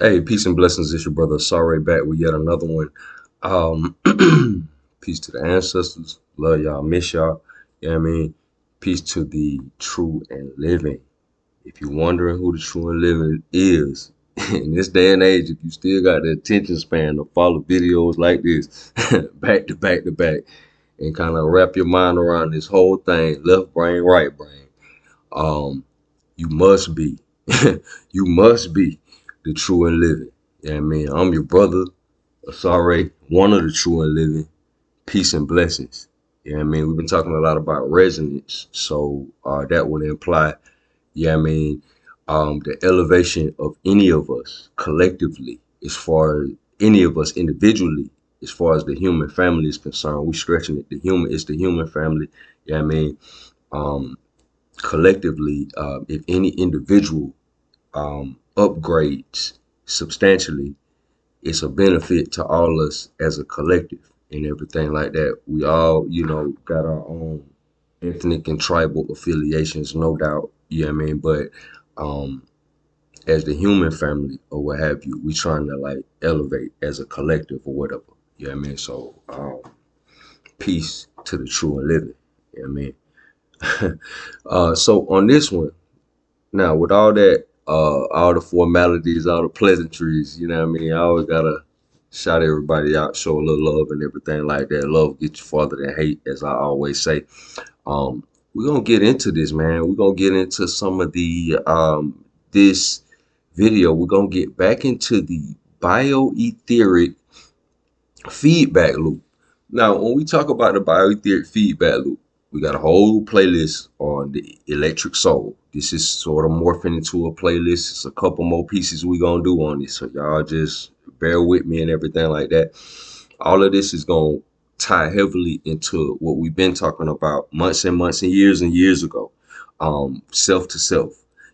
Hey, peace and blessings. It's your brother Sorry back with yet another one. Um, Peace to the ancestors. Love y'all. Miss y'all. You know what I mean? Peace to the true and living. If you're wondering who the true and living is, in this day and age, if you still got the attention span to follow videos like this, back to back to back, and kind of wrap your mind around this whole thing, left brain, right brain, um, you must be, you must be the true and living. Yeah, I mean, I'm your brother, Asare, one of the true and living. Peace and blessings. Yeah, I mean, we've been talking a lot about resonance, so that would imply, yeah, I mean, the elevation of any of us collectively, as far as any of us individually, as far as the human family is concerned. We stretching it. It's the human family. Yeah, I mean, um, collectively, if any individual upgrades substantially, it's a benefit to all us as a collective and everything like that. We all, got our own ethnic and tribal affiliations, no doubt. You know what I mean? But um, as the human family or what have you, we trying to like elevate as a collective or whatever. You know what I mean? So peace to the true and living. You know what I mean? So on this one, now, with all that, all the formalities, all the pleasantries, you know what I mean? I always gotta shout everybody out, show a little love and everything like that. Love gets you farther than hate, as I always say. We're gonna get into this, man. We're gonna get into some of the this video. We're gonna get back into the bioetheric feedback loop. Now, when we talk about the bioetheric feedback loop, we got a whole playlist on the electric soul. This is sort of morphing into a playlist. It's a couple more pieces we gonna do on this, so y'all just bear with me and everything like that. All of this is gonna tie heavily into what we've been talking about months and months and years ago. Self to self.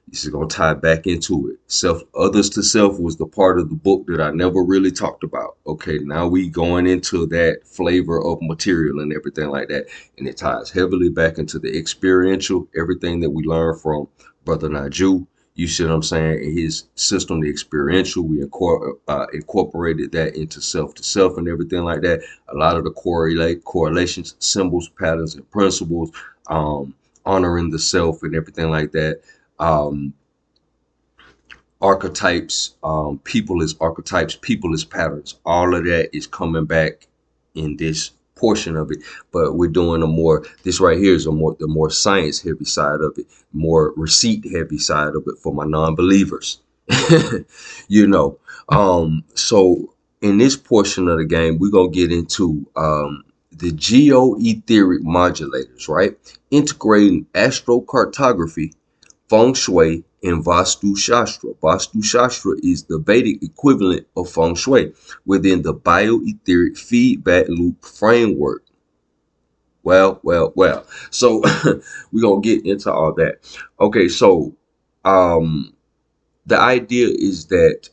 This is gonna tie back into it. Self, others to self was the part of the book that I never really talked about. Okay, now we going into that flavor of material and everything like that, and it ties heavily back into the experiential, everything that we learned from Brother Naju. You see what I'm saying? In his system, the experiential, we incorporated that into self to self and everything like that. A lot of the correlations, symbols, patterns, and principles, um, honoring the self and everything like that. um, Archetypes, people as patterns. All of that is coming back in this portion of it, but we're doing a more. This right here is the more science heavy side of it, more receipt heavy side of it for my non-believers. you know. So in this portion of the game, we're gonna get into the geo-etheric modulators, right? Integrating astrocartography, Feng Shui, and Vastu Shastra. Vastu Shastra is the Vedic equivalent of Feng Shui within the Bio-Etheric Feedback Loop framework. Well. So we're going to get into all that. Okay, so um, the idea is that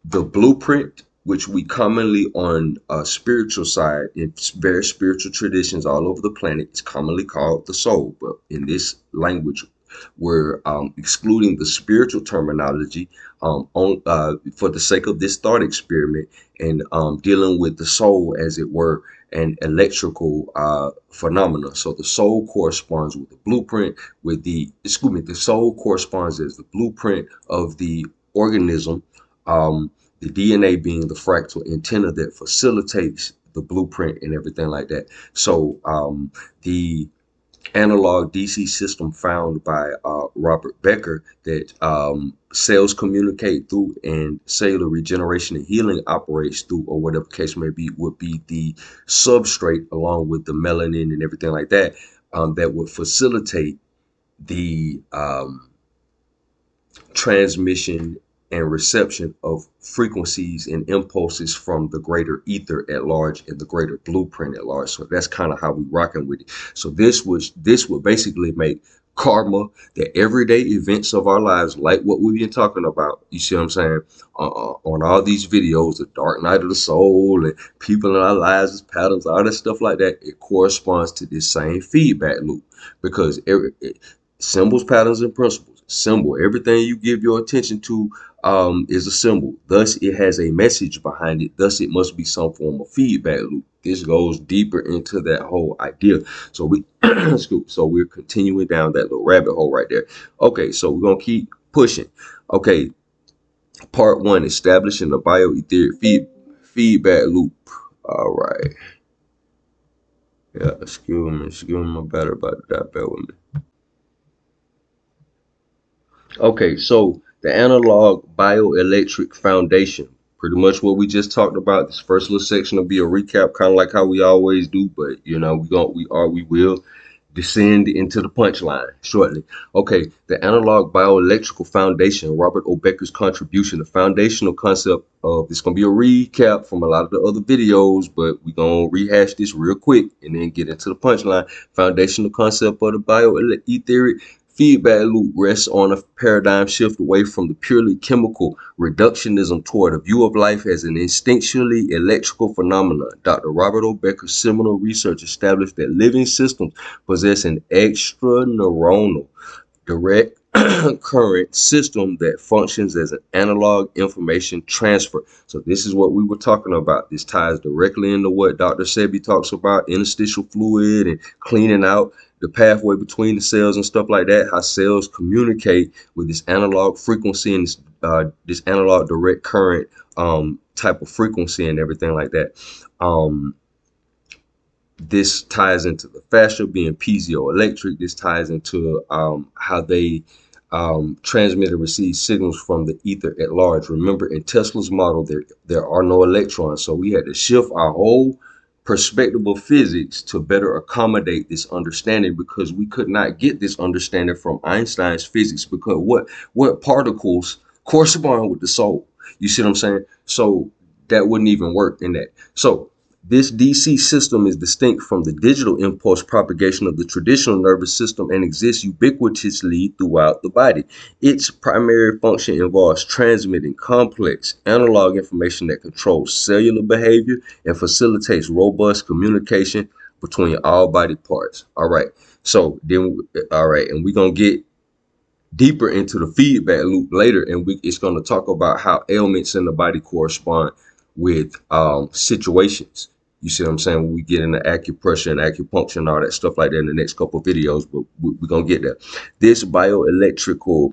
the blueprint, which we commonly on a spiritual side, in various spiritual traditions all over the planet, is commonly called the soul. But in this language, we're excluding the spiritual terminology for the sake of this thought experiment and dealing with the soul, as it were, an electrical phenomena. So the soul corresponds with the blueprint, the soul corresponds as the blueprint of the organism. The DNA being the fractal antenna that facilitates the blueprint and everything like that. So the analog DC system found by Robert Becker that cells communicate through and cellular regeneration and healing operates through, or whatever case may be, would be the substrate along with the melanin and everything like that, that would facilitate the transmission and reception of frequencies and impulses from the greater ether at large and the greater blueprint at large. So that's kind of how we rocking with it. So this would basically make karma, the everyday events of our lives, like what we've been talking about. You see what I'm saying? On all these videos, the dark night of the soul and people in our lives as patterns, all that stuff like that, it corresponds to this same feedback loop, because symbols, patterns, and principles. Symbol, everything you give your attention to is a symbol. Thus, it has a message behind it. Thus, it must be some form of feedback loop. This goes deeper into that whole idea. So we're continuing down that little rabbit hole right there. Okay, so we're gonna keep pushing. Okay, part one: establishing the bioetheric feedback loop. All right. Yeah, excuse me, my battery about to die. Bear with me. Okay, so the analog bioelectric foundation, pretty much what we just talked about. This first little section will be a recap, kind of like how we always do, but you know, we will descend into the punchline shortly. Okay, the analog bioelectrical foundation, Robert O. Becker's contribution, the foundational concept of this gonna be a recap from a lot of the other videos, but we're gonna rehash this real quick and then get into the punchline. Foundational concept of the bioetheric feedback loop rests on a paradigm shift away from the purely chemical reductionism toward a view of life as an instinctually electrical phenomenon. Dr. Robert O. Becker's seminal research established that living systems possess an extra neuronal direct current system that functions as an analog information transfer. So this is what we were talking about. This ties directly into what Dr. Sebi talks about, interstitial fluid and cleaning out the pathway between the cells and stuff like that, how cells communicate with this analog frequency and this analog direct current type of frequency and everything like that. This ties into the fascia being piezoelectric. This ties into how they transmit and receive signals from the ether at large. Remember, in Tesla's model, there are no electrons, so we had to shift our whole perspective of physics to better accommodate this understanding, because we could not get this understanding from Einstein's physics, because what particles correspond with the soul? You see what I'm saying? So that wouldn't even work in that. So this DC system is distinct from the digital impulse propagation of the traditional nervous system and exists ubiquitously throughout the body. Its primary function involves transmitting complex analog information that controls cellular behavior and facilitates robust communication between all body parts. All right. And we're going to get deeper into the feedback loop later, and it's going to talk about how ailments in the body correspond with situations. You see what I'm saying? When we get into acupressure and acupuncture and all that stuff like that in the next couple of videos, but we're going to get there. This bioelectrical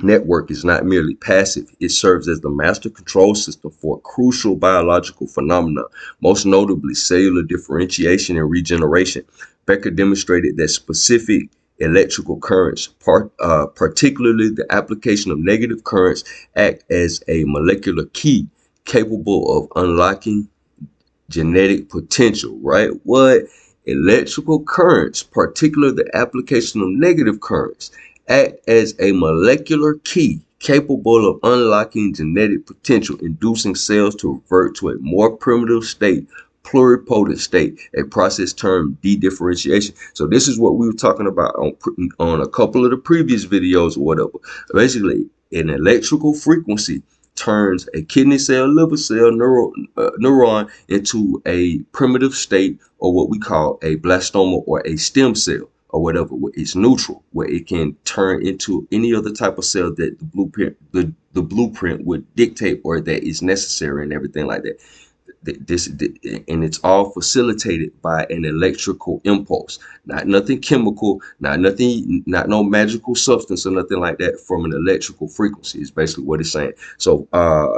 network is not merely passive. It serves as the master control system for a crucial biological phenomenon, most notably cellular differentiation and regeneration. Becker demonstrated that specific electrical currents, particularly the application of negative currents, act as a molecular key capable of unlocking genetic potential, right? What? Electrical currents, particularly the application of negative currents, act as a molecular key capable of unlocking genetic potential, inducing cells to revert to a more primitive state, pluripotent state, a process termed dedifferentiation. So this is what we were talking about on a couple of the previous videos or whatever. Basically, an electrical frequency turns a kidney cell, liver cell, neuron into a primitive state, or what we call a blastoma or a stem cell or whatever. It's neutral, where it can turn into any other type of cell that the blueprint would dictate or that is necessary and everything like that. And it's all facilitated by an electrical impulse, not nothing chemical, not no magical substance or nothing like that, from an electrical frequency is basically what it's saying. So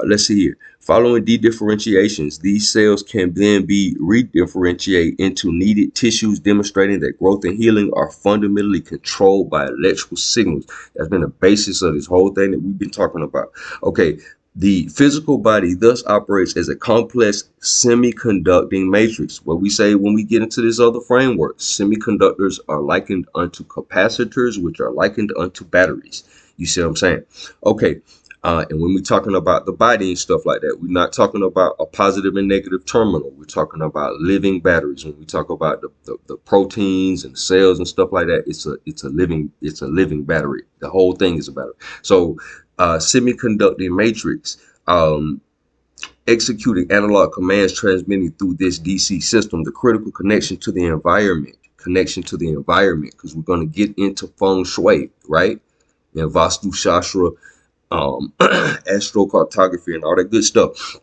let's see here. Following dedifferentiations, these cells can then be redifferentiated into needed tissues, demonstrating that growth and healing are fundamentally controlled by electrical signals. That's been the basis of this whole thing that we've been talking about. Okay. The physical body thus operates as a complex semiconducting matrix. What we say when we get into this other framework, semiconductors are likened unto capacitors, which are likened unto batteries. You see what I'm saying? Okay. And when we're talking about the body and stuff like that, we're not talking about a positive and negative terminal. We're talking about living batteries. When we talk about the proteins and cells and stuff like that, it's a living battery. The whole thing is a battery. So semiconducting matrix, executing analog commands, transmitting through this DC system, the critical connection to the environment, because we're going to get into Feng Shui, right? And Vastu Shastra, astrocartography and all that good stuff.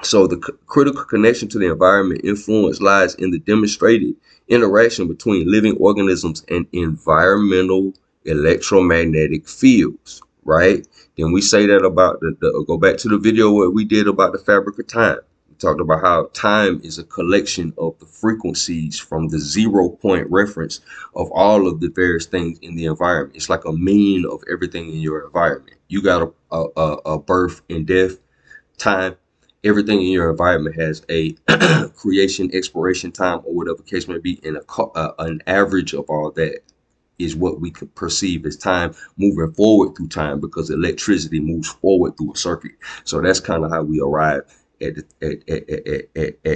So the critical connection to the environment influence lies in the demonstrated interaction between living organisms and environmental electromagnetic fields, right? Then we say that about go back to the video what we did about the fabric of time. We talked about how time is a collection of the frequencies from the 0 point reference of all of the various things in the environment. It's like a mean of everything in your environment. You got a birth and death time. Everything in your environment has a creation expiration time or whatever case may be, and an average of all that is what we could perceive as time moving forward through time, because electricity moves forward through a circuit. So that's kind of how we arrive at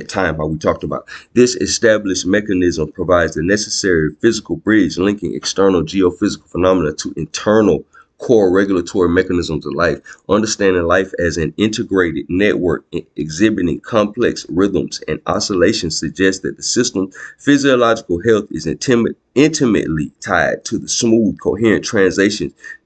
time, how we talked about. This established mechanism provides the necessary physical bridge linking external geophysical phenomena to internal core regulatory mechanisms of life. Understanding life as an integrated network exhibiting complex rhythms and oscillations suggests that the system's physiological health is intimately tied to the smooth, coherent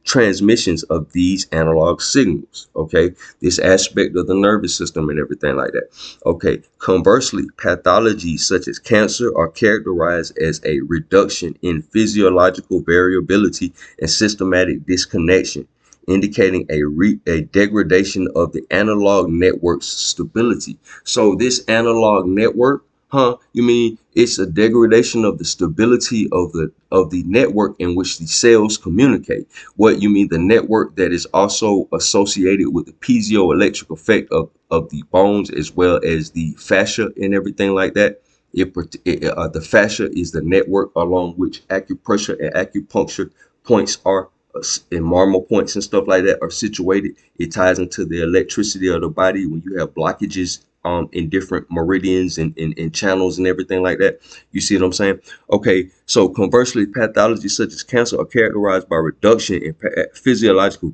transmissions of these analog signals. Okay, this aspect of the nervous system and everything like that. Okay, conversely, pathologies such as cancer are characterized as a reduction in physiological variability and systematic disconnection, indicating a degradation of the analog network's stability. So this analog network, you mean it's a degradation of the stability of the network in which the cells communicate. What you mean, the network that is also associated with the piezoelectric effect of the bones as well as the fascia and everything like that. The fascia is the network along which acupressure and acupuncture points are, and marble points and stuff like that are situated. It ties into the electricity of the body when you have blockages in different meridians and channels and everything like that. You see what I'm saying? Okay, so conversely, pathologies such as cancer are characterized by reduction in physiological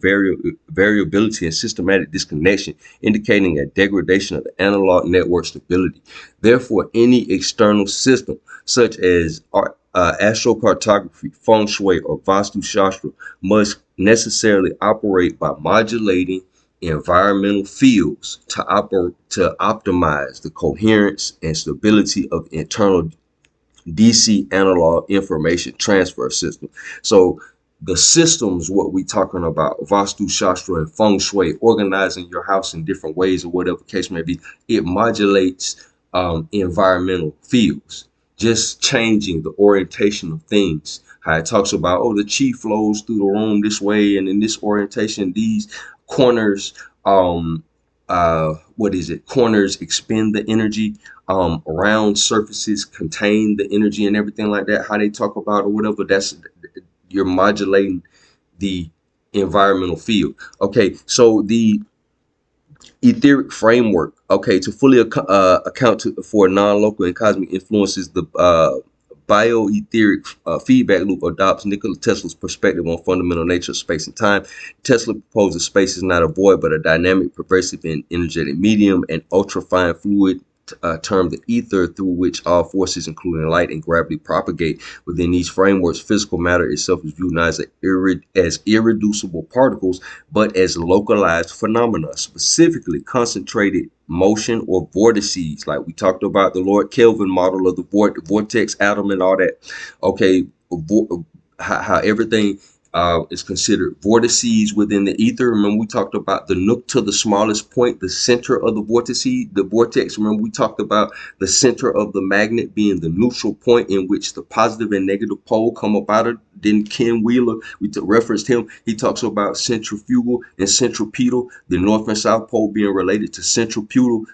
variability and systematic disconnection, indicating a degradation of the analog network stability. Therefore, any external system such as astrocartography, Feng Shui, or Vastu Shastra must necessarily operate by modulating environmental fields to optimize the coherence and stability of internal DC analog information transfer system. So the systems, what we talking about, Vastu Shastra and Feng Shui, organizing your house in different ways or whatever case may be, it modulates environmental fields, just changing the orientation of things. How it talks about, oh, the chi flows through the room this way, and in this orientation, these corners, what is it? Corners expend the energy. Round surfaces contain the energy and everything like that. How they talk about or whatever. That's, you're modulating the environmental field. Okay, so the etheric framework, okay, to fully account for non-local and cosmic influences, the Bio-Aetheric Feedback Loop adopts Nikola Tesla's perspective on fundamental nature of space and time. Tesla proposes space is not a void, but a dynamic, pervasive, and energetic medium, an ultrafine fluid termed the ether, through which all forces, including light and gravity, propagate. Within these frameworks, physical matter itself is viewed not as irreducible particles, but as localized phenomena, specifically concentrated motion or vortices, like we talked about the Lord Kelvin model of the vortex atom and all that. Okay, how everything is considered vortices within the ether. Remember, we talked about the nook to the smallest point, the center of the vortex. Remember, we talked about the center of the magnet being the neutral point in which the positive and negative pole come up out of. Then Ken Wheeler, we referenced him. He talks about centrifugal and centripetal, the north and south pole being related to centrifugal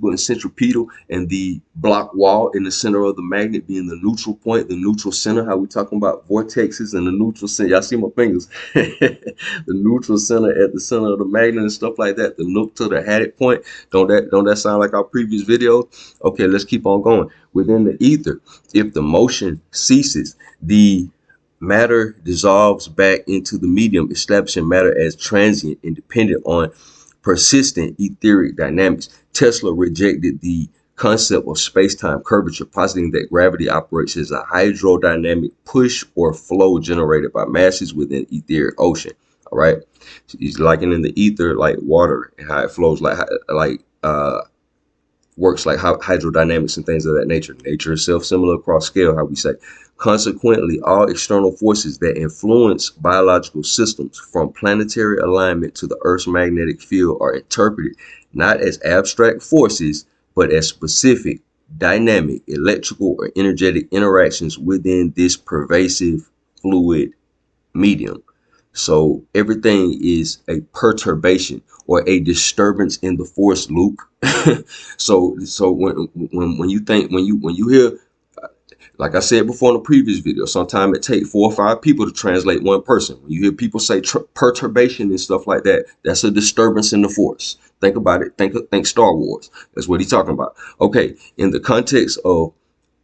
and centripetal, and the block wall in the center of the magnet being the neutral point, the neutral center. How we talking about vortexes and the neutral center. Y'all see my fingers? The neutral center at the center of the magnet and stuff like that. The nook to the haddock point. Don't that sound like our previous video? Okay, let's keep on going. Within the ether, if the motion ceases, the matter dissolves back into the medium, establishing matter as transient and dependent on persistent etheric dynamics. Tesla rejected the concept of space-time curvature, positing that gravity operates as a hydrodynamic push or flow generated by masses within etheric ocean. All right. He's likening the ether like water and how it flows, works like hydrodynamics and things of that nature. Nature is self-similar across scale, how we say. Consequently, all external forces that influence biological systems, from planetary alignment to the Earth's magnetic field, are interpreted not as abstract forces, but as specific, dynamic, electrical, or energetic interactions within this pervasive fluid medium. So everything is a perturbation or a disturbance in the force loop. So when you think when you hear, like I said before in the previous video, sometimes it takes 4 or 5 people to translate one person. When you hear people say perturbation and stuff like that, that's a disturbance in the force. Think about it. Think Star Wars. That's what he's talking about. Okay, in the context of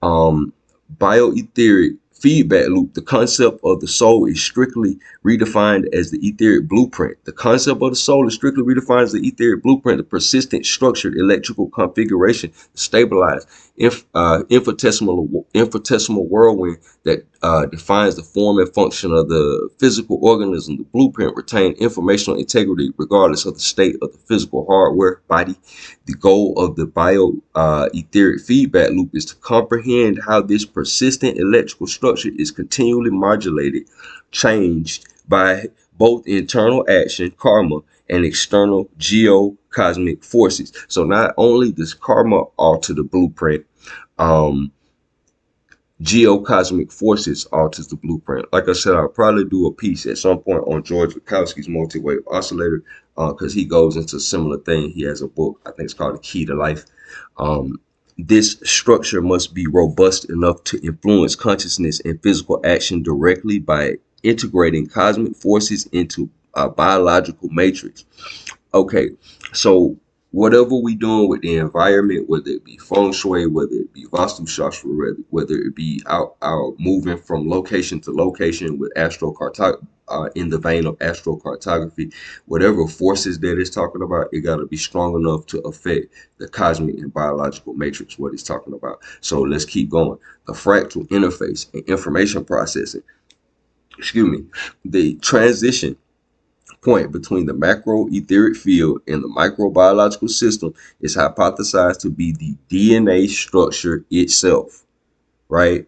Bio-Etheric Feedback Loop, the concept of the soul is strictly redefined as the etheric blueprint. The concept of the soul is strictly redefined as the etheric blueprint, the persistent, structured electrical configuration, stabilized, infinitesimal whirlwind that defines the form and function of the physical organism. The blueprint retains informational integrity regardless of the state of the physical hardware body. The goal of the bio-etheric feedback loop is to comprehend how this persistent electrical structure is continually modulated, changed by both internal action, karma, and external geocosmic forces. So not only does karma alter the blueprint, geocosmic forces alters the blueprint. Like I said, I'll probably do a piece at some point on George Wachowski's multi-wave oscillator, because he goes into a similar thing. He has a book, I think it's called The Key to Life. This structure must be robust enough to influence consciousness and physical action directly by integrating cosmic forces into a biological matrix. Okay, so whatever we doing with the environment, whether it be Feng Shui, whether it be Vastu Shastra, whether it be out moving from location to location with astrocartography, in the vein of astrocartography, whatever forces that it's talking about, it got to be strong enough to affect the cosmic and biological matrix, what it's talking about. So let's keep going. The fractal interface and information processing, excuse me, the transition point between the macro etheric field and the microbiological system is hypothesized to be the DNA structure itself, right?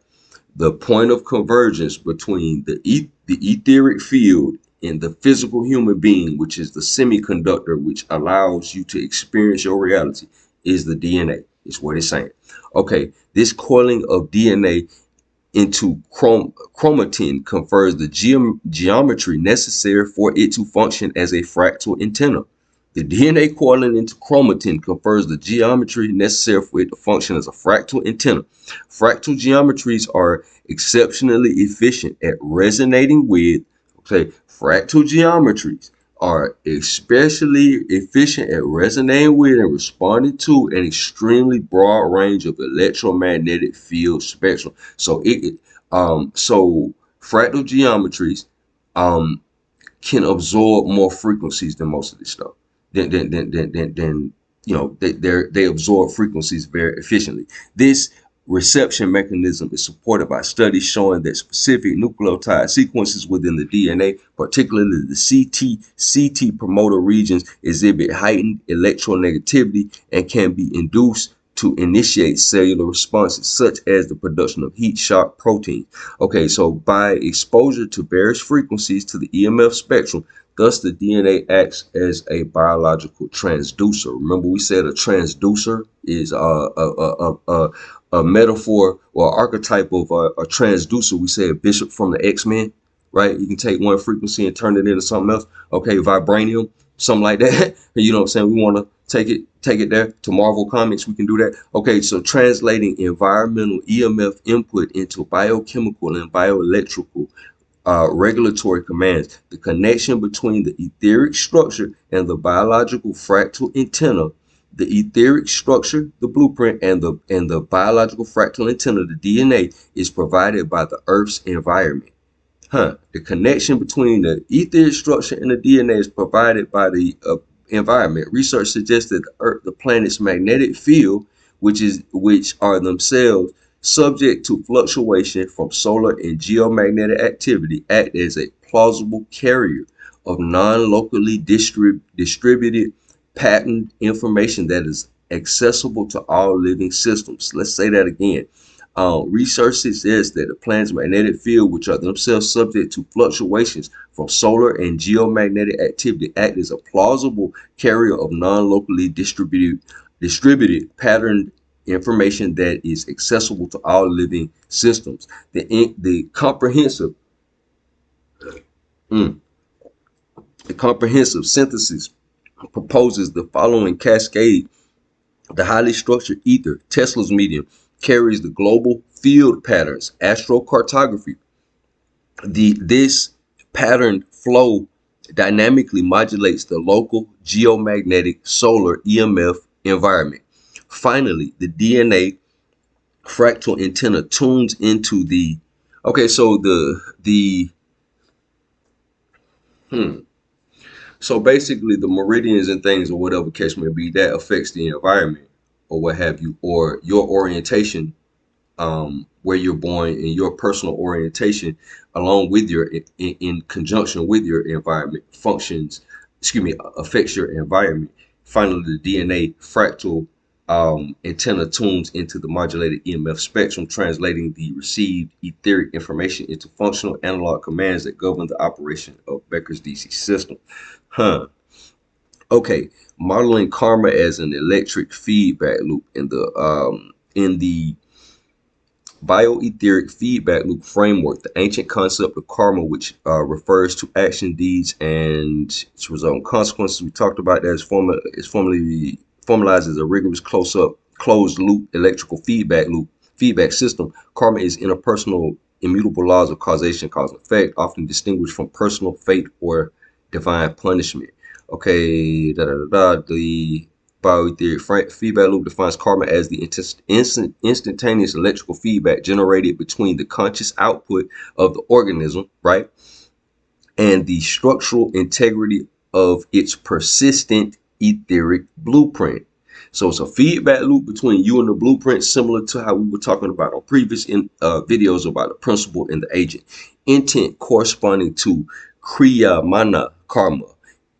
The point of convergence between the etheric field and the physical human being, which is the semiconductor which allows you to experience your reality, is the DNA, is what it's saying. Okay, this coiling of DNA into chromatin confers the geometry necessary for it to function as a fractal antenna. The DNA coiling into chromatin confers the geometry necessary for it to function as a fractal antenna. Fractal geometries are exceptionally efficient at resonating with, okay, fractal geometries are especially efficient at resonating with and responding to an extremely broad range of electromagnetic field spectrum. So so fractal geometries can absorb more frequencies than most of this stuff. Than they absorb frequencies very efficiently. This reception mechanism is supported by studies showing that specific nucleotide sequences within the DNA, particularly the CT promoter regions, exhibit heightened electronegativity and can be induced to initiate cellular responses such as the production of heat shock proteins. Okay, so by exposure to various frequencies to the EMF spectrum, thus the DNA acts as a biological transducer. Remember, we said a transducer is a metaphor or archetype of a transducer. We say a bishop from the X-Men, right? You can take one frequency and turn it into something else. Okay, vibranium, something like that. You know what I'm saying? We want to take it there to Marvel Comics. We can do that. Okay, so translating environmental EMF input into biochemical and bioelectrical regulatory commands. The connection between the etheric structure and the biological fractal antenna, the etheric structure, the blueprint, and the biological fractal antenna, the DNA, is provided by the Earth's environment. The connection between the etheric structure and the DNA is provided by the environment. Research suggests that the Earth, the planet's magnetic field, which are themselves subject to fluctuation from solar and geomagnetic activity, act as a plausible carrier of non-locally distributed patterned information that is accessible to all living systems. Let's say that again. Research suggests that the planet's magnetic field, which are themselves subject to fluctuations from solar and geomagnetic activity, act as a plausible carrier of non-locally distributed patterned information that is accessible to all living systems. The comprehensive mm, the comprehensive synthesis proposes the following cascade. The highly structured ether, Tesla's medium, carries the global field patterns, astrocartography. This patterned flow dynamically modulates the local geomagnetic solar EMF environment. Finally, the DNA fractal antenna tunes into the okay, so the hmm. So basically the meridians and things or whatever case may be that affects the environment or what have you, or your orientation, where you're born and your personal orientation along with your in conjunction with your environment functions, affects your environment. Finally, the DNA fractal antenna tunes into the modulated EMF spectrum, translating the received etheric information into functional analog commands that govern the operation of Becker's DC system. Okay, modeling karma as an electric feedback loop in the Bio-Etheric Feedback Loop framework, the ancient concept of karma, which refers to action, deeds, and its result consequences. We talked about that is formally formalized as a rigorous closed loop electrical feedback system. Karma is interpersonal, immutable laws of causation, cause and effect, often distinguished from personal fate or divine punishment. Okay, the Bioetheric feedback loop defines karma as the instantaneous electrical feedback generated between the conscious output of the organism, right, and the structural integrity of its persistent etheric blueprint. So it's a feedback loop between you and the blueprint, similar to how we were talking about on previous videos about the principle and the agent. Intent corresponding to kriya mana karma.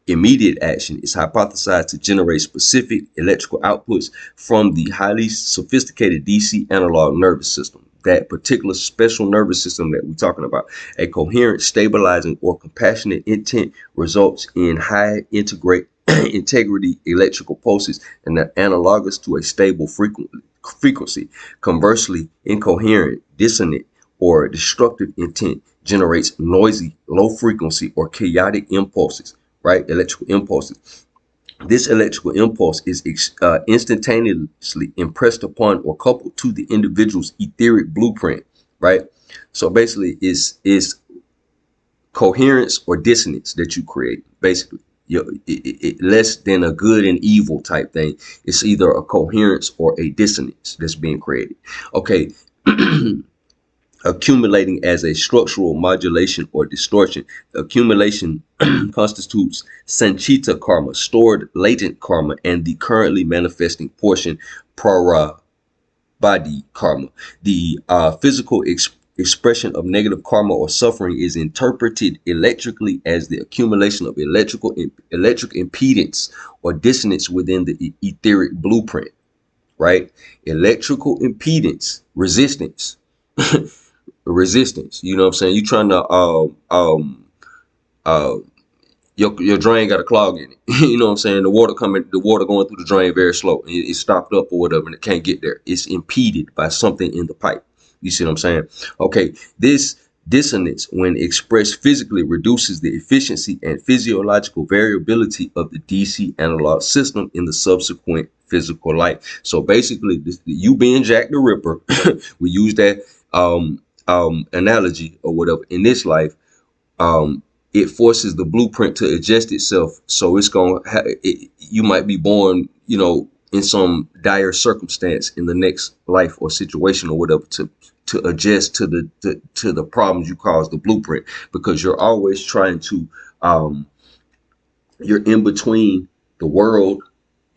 Immediate action is hypothesized to generate specific electrical outputs from the highly sophisticated DC analog nervous system, that particular special nervous system that we're talking about. A coherent, stabilizing, or compassionate intent results in high integrity electrical pulses and are analogous to a stable frequency. Conversely, incoherent, dissonant, or destructive intent generates noisy, low frequency, or chaotic impulses, right? Electrical impulses. This electrical impulse is instantaneously impressed upon or coupled to the individual's etheric blueprint, right? So basically, it's coherence or dissonance that you create. Basically, less than a good and evil type thing. It's either a coherence or a dissonance that's being created. Okay. Accumulating as a structural modulation or distortion. The accumulation constitutes sanchita karma, stored latent karma, and the currently manifesting portion, prarabdha karma. The physical expression of negative karma or suffering is interpreted electrically as the accumulation of electric impedance or dissonance within the etheric blueprint, right? Electrical impedance, resistance. You know what I'm saying? You trying to uh your drain got a clog in it. You know what I'm saying? The water going through the drain very slow. It's stopped up or whatever and it can't get there. It's impeded by something in the pipe. You see what I'm saying? Okay, this dissonance, when expressed physically, reduces the efficiency and physiological variability of the DC analog system in the subsequent physical life. So basically, you being Jack the Ripper, we use that analogy or whatever in this life. It forces the blueprint to adjust itself. So it's going to, you might be born, in some dire circumstance in the next life or situation or whatever to adjust to the problems you cause the blueprint, because you're always trying to, you're in between the world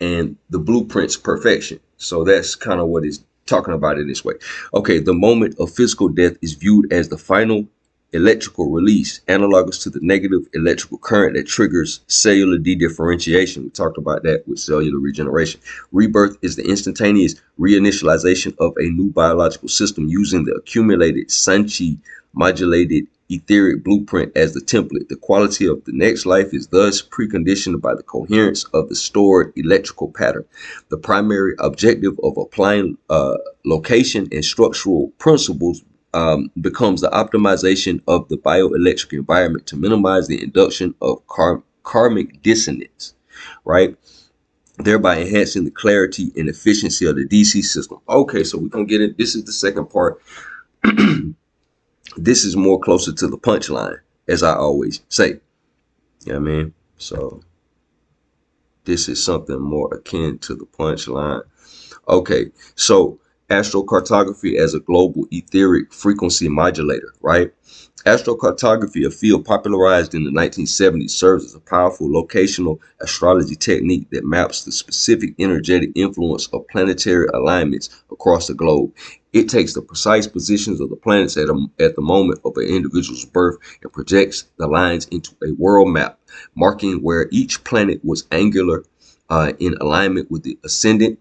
and the blueprint's perfection. So that's kind of what it's talking about in this way. Okay, the moment of physical death is viewed as the final electrical release, analogous to the negative electrical current that triggers cellular de-differentiation. We talked about that with cellular regeneration. Rebirth is the instantaneous reinitialization of a new biological system using the accumulated Sanchi modulated etheric blueprint as the template. The quality of the next life is thus preconditioned by the coherence of the stored electrical pattern. The primary objective of applying location and structural principles becomes the optimization of the bioelectric environment to minimize the induction of karmic dissonance, right? Thereby enhancing the clarity and efficiency of the DC system. Okay, so we're going to get it. This is the second part. This is more closer to the punchline, as I always say. You know what I mean? So this is something more akin to the punchline. Okay, so astrocartography as a global etheric frequency modulator, right? Astrocartography, a field popularized in the 1970s, serves as a powerful locational astrology technique that maps the specific energetic influence of planetary alignments across the globe. It takes the precise positions of the planets at the moment of an individual's birth and projects the lines into a world map, marking where each planet was angular in alignment with the ascendant.